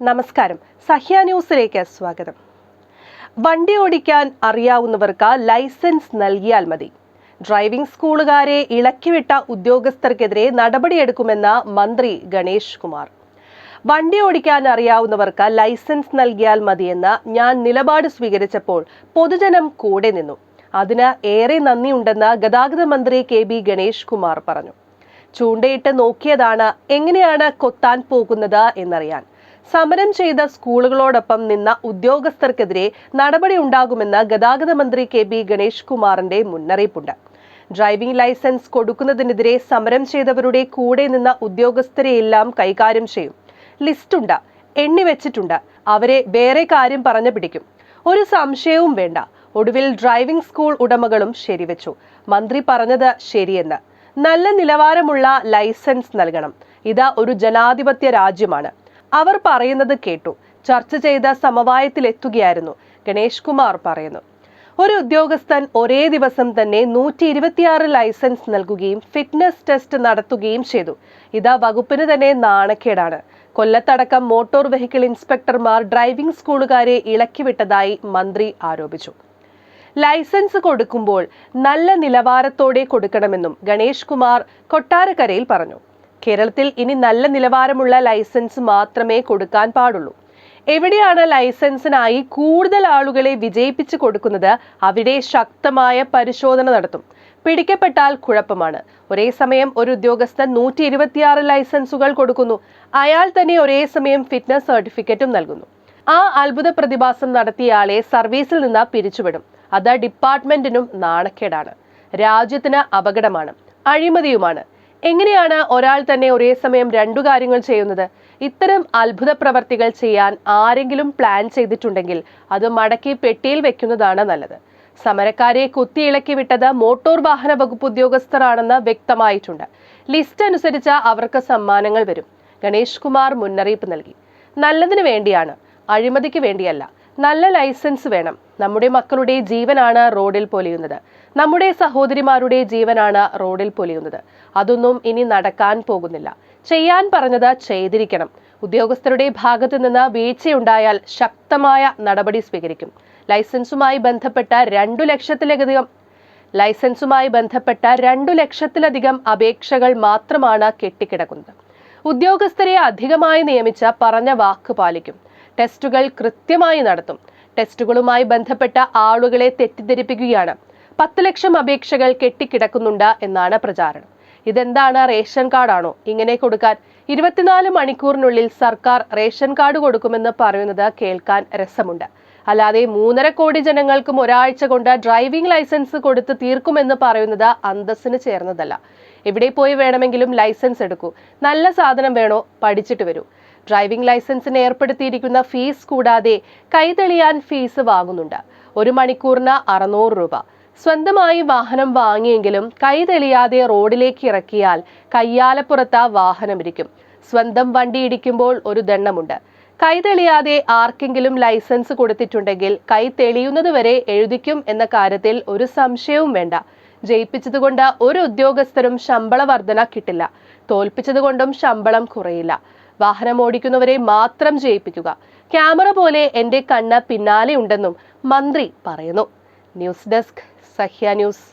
നമസ്കാരം. സഹ്യ ന്യൂസിലേക്ക് സ്വാഗതം. വണ്ടി ഓടിക്കാൻ അറിയാവുന്നവർക്ക് ലൈസൻസ് നൽകിയാൽ മതി. ഡ്രൈവിംഗ് സ്കൂളുകാരെ ഇളക്കിവിട്ട ഉദ്യോഗസ്ഥർക്കെതിരെ നടപടിയെടുക്കുമെന്ന് മന്ത്രി ഗണേഷ് കുമാർ. വണ്ടി ഓടിക്കാൻ അറിയാവുന്നവർക്ക് ലൈസൻസ് നൽകിയാൽ മതിയെന്ന് ഞാൻ നിലപാട് സ്വീകരിച്ചപ്പോൾ പൊതുജനം കൂടെ നിന്നു. അതിന് ഏറെ നന്ദിയുണ്ടെന്ന് ഗതാഗത മന്ത്രി KB ഗണേഷ് കുമാർ പറഞ്ഞു. ചൂണ്ടയിട്ട് നോക്കിയതാണ് എങ്ങനെയാണ് കൊത്താൻ പോകുന്നത് എന്നറിയാൻ. സമരം ചെയ്ത സ്കൂളുകളോടൊപ്പം നിന്ന ഉദ്യോഗസ്ഥർക്കെതിരെ നടപടി ഉണ്ടാകുമെന്ന് ഗതാഗത മന്ത്രി KB ഗണേഷ് കുമാറിന്റെ മുന്നറിയിപ്പുണ്ട്. ഡ്രൈവിംഗ് ലൈസൻസ് കൊടുക്കുന്നതിനെതിരെ സമരം ചെയ്തവരുടെ കൂടെ നിന്ന ഉദ്യോഗസ്ഥരെയെല്ലാം കൈകാര്യം ചെയ്യും. ലിസ്റ്റുണ്ട്, എണ്ണിവെച്ചിട്ടുണ്ട്. അവരെ വേറെ കാര്യം പറഞ്ഞു പിടിക്കും. ഒരു സംശയവും വേണ്ട. ഒടുവിൽ ഡ്രൈവിംഗ് സ്കൂൾ ഉടമകളും ശരിവെച്ചു. മന്ത്രി പറഞ്ഞത് ശരിയെന്ന്. നല്ല നിലവാരമുള്ള ലൈസൻസ് നൽകണം. ഇത് ഒരു ജനാധിപത്യ രാജ്യമാണ്. അവർ പറയുന്നത് കേട്ടു. ചർച്ച ചെയ്ത സമവായത്തിലെത്തുകയായിരുന്നു. ഗണേഷ് കുമാർ പറയുന്നു. ഒരു ഉദ്യോഗസ്ഥൻ ഒരേ ദിവസം തന്നെ 126 ലൈസൻസ് നൽകുകയും ഫിറ്റ്നസ് ടെസ്റ്റ് നടത്തുകയും ചെയ്തു. ഇത് വകുപ്പിന് തന്നെ നാണക്കേടാണ്. കൊല്ലത്തടക്കം മോട്ടോർ വെഹിക്കിൾ ഇൻസ്പെക്ടർമാർ ഡ്രൈവിംഗ് സ്കൂളുകാരെ ഇളക്കിവിട്ടതായി മന്ത്രി ആരോപിച്ചു. ലൈസൻസ് കൊടുക്കുമ്പോൾ നല്ല നിലവാരത്തോടെ കൊടുക്കണമെന്നും ഗണേഷ് കുമാർ കൊട്ടാരക്കരയിൽ പറഞ്ഞു. കേരളത്തിൽ ഇനി നല്ല നിലവാരമുള്ള ലൈസൻസ് മാത്രമേ കൊടുക്കാൻ പാടുള്ളൂ. എവിടെയാണ് ലൈസൻസിനായി കൂടുതൽ ആളുകളെ വിജയിപ്പിച്ചു കൊടുക്കുന്നത് അവിടെ ശക്തമായ പരിശോധന നടത്തും. പിടിക്കപ്പെട്ടാൽ കുഴപ്പമാണ്. ഒരേ സമയം ഒരു ഉദ്യോഗസ്ഥൻ 126 ലൈസൻസുകൾ കൊടുക്കുന്നു. അയാൾ തന്നെ ഒരേ സമയം ഫിറ്റ്നസ് സർട്ടിഫിക്കറ്റും നൽകുന്നു. ആ അത്ഭുത പ്രതിഭാസം നടത്തിയയാളെ സർവീസിൽ നിന്ന് പിരിച്ചുവിടും. അത് ഡിപ്പാർട്ട്മെന്റിനും നാണക്കേടാണ്, രാജ്യത്തിന് അപകടമാണ്, അഴിമതിയുമാണ്. എങ്ങനെയാണ് ഒരാൾ തന്നെ ഒരേ സമയം രണ്ടു കാര്യങ്ങൾ ചെയ്യുന്നത്? ഇത്തരം അത്ഭുത പ്രവർത്തികൾ ചെയ്യാൻ ആരെങ്കിലും പ്ലാൻ ചെയ്തിട്ടുണ്ടെങ്കിൽ അത് മടക്കി പെട്ടിയിൽ വെക്കുന്നതാണ് നല്ലത്. സമരക്കാരെ കുത്തിയിളക്കി വിട്ടത് മോട്ടോർ വാഹന വകുപ്പ് ഉദ്യോഗസ്ഥരാണെന്ന് വ്യക്തമായിട്ടുണ്ട്. ലിസ്റ്റ് അനുസരിച്ച് അവർക്ക് സമ്മാനങ്ങൾ വരും. ഗണേഷ് കുമാർ മുന്നറിയിപ്പ് നൽകി. നല്ലതിന് വേണ്ടിയാണ്, അഴിമതിക്ക് വേണ്ടിയല്ല. നല്ല ലൈസൻസ് വേണം. നമ്മുടെ മക്കളുടെ ജീവനാണ് റോഡിൽ പൊലിയുന്നത്. നമ്മുടെ സഹോദരിമാരുടെ ജീവനാണ് റോഡിൽ പൊലിയുന്നത്. അതൊന്നും ഇനി നടക്കാൻ പോകുന്നില്ല. ചെയ്യാൻ പറഞ്ഞത് ചെയ്തിരിക്കണം. ഉദ്യോഗസ്ഥരുടെ ഭാഗത്തു നിന്ന് വീഴ്ചയുണ്ടായാൽ ശക്തമായ നടപടി സ്വീകരിക്കും. ലൈസൻസുമായി ബന്ധപ്പെട്ട 2 ലക്ഷത്തിലധികം അപേക്ഷകൾ മാത്രമാണ് കെട്ടിക്കിടക്കുന്നത്. ഉദ്യോഗസ്ഥരെ അധികമായി നിയമിച്ച് പറഞ്ഞ വാക്ക് പാലിക്കും. ടെസ്റ്റുകൾ കൃത്യമായി നടത്തും. ടെസ്റ്റുകളുമായി ബന്ധപ്പെട്ട ആളുകളെ തെറ്റിദ്ധരിപ്പിക്കുകയാണ്. 10 ലക്ഷം അപേക്ഷകൾ കെട്ടിക്കിടക്കുന്നുണ്ട് എന്നാണ് പ്രചാരണം. ഇതെന്താണ്, റേഷൻ കാർഡാണോ ഇങ്ങനെ കൊടുക്കാൻ? 24 മണിക്കൂറിനുള്ളിൽ സർക്കാർ റേഷൻ കാർഡ് കൊടുക്കുമെന്ന് പറയുന്നത് കേൾക്കാൻ രസമുണ്ട്. അല്ലാതെ 3.5 കോടി ജനങ്ങൾക്കും ഒരാഴ്ച കൊണ്ട് ഡ്രൈവിംഗ് ലൈസൻസ് കൊടുത്ത് തീർക്കുമെന്ന് പറയുന്നത് അന്തസ്സിന് ചേർന്നതല്ല. എവിടെ പോയി വേണമെങ്കിലും ലൈസൻസ് എടുക്കൂ. നല്ല സാധനം വേണോ, പഠിച്ചിട്ട് വരൂ. ഡ്രൈവിംഗ് ലൈസൻസിന് ഏർപ്പെടുത്തിയിരിക്കുന്ന ഫീസ് കൂടാതെ കൈതെളിയാൻ ഫീസ് വാങ്ങുന്നുണ്ട്. 1 മണിക്കൂറിന് 600 രൂപ. സ്വന്തമായി വാഹനം വാങ്ങിയെങ്കിലും കൈതെളിയാതെ റോഡിലേക്ക് ഇറക്കിയാൽ കയ്യാലപ്പുറത്ത് വാഹനമിരിക്കും. സ്വന്തം വണ്ടി ഇടിക്കുമ്പോൾ ഒരു ദണ്ഡമുണ്ട്. കൈതെളിയാതെ ആർക്കെങ്കിലും ലൈസൻസ് കൊടുത്തിട്ടുണ്ടെങ്കിൽ കൈ തെളിയുന്നതുവരെ എഴുതിക്കും എന്ന കാര്യത്തിൽ ഒരു സംശയവും വേണ്ട. ജയിപ്പിച്ചതുകൊണ്ട് ഒരു ഉദ്യോഗസ്ഥരും ശമ്പള വർധന കിട്ടില്ല. തോൽപ്പിച്ചതുകൊണ്ടും ശമ്പളം കുറയില്ല. വാഹനം ഓടിക്കുന്നവരെ മാത്രം ജയിപ്പിക്കുക. ക്യാമറ പോലെ എന്റെ കണ്ണ് പിന്നാലെ ഉണ്ടെന്നും മന്ത്രി പറയുന്നു. News desk, Sahya news.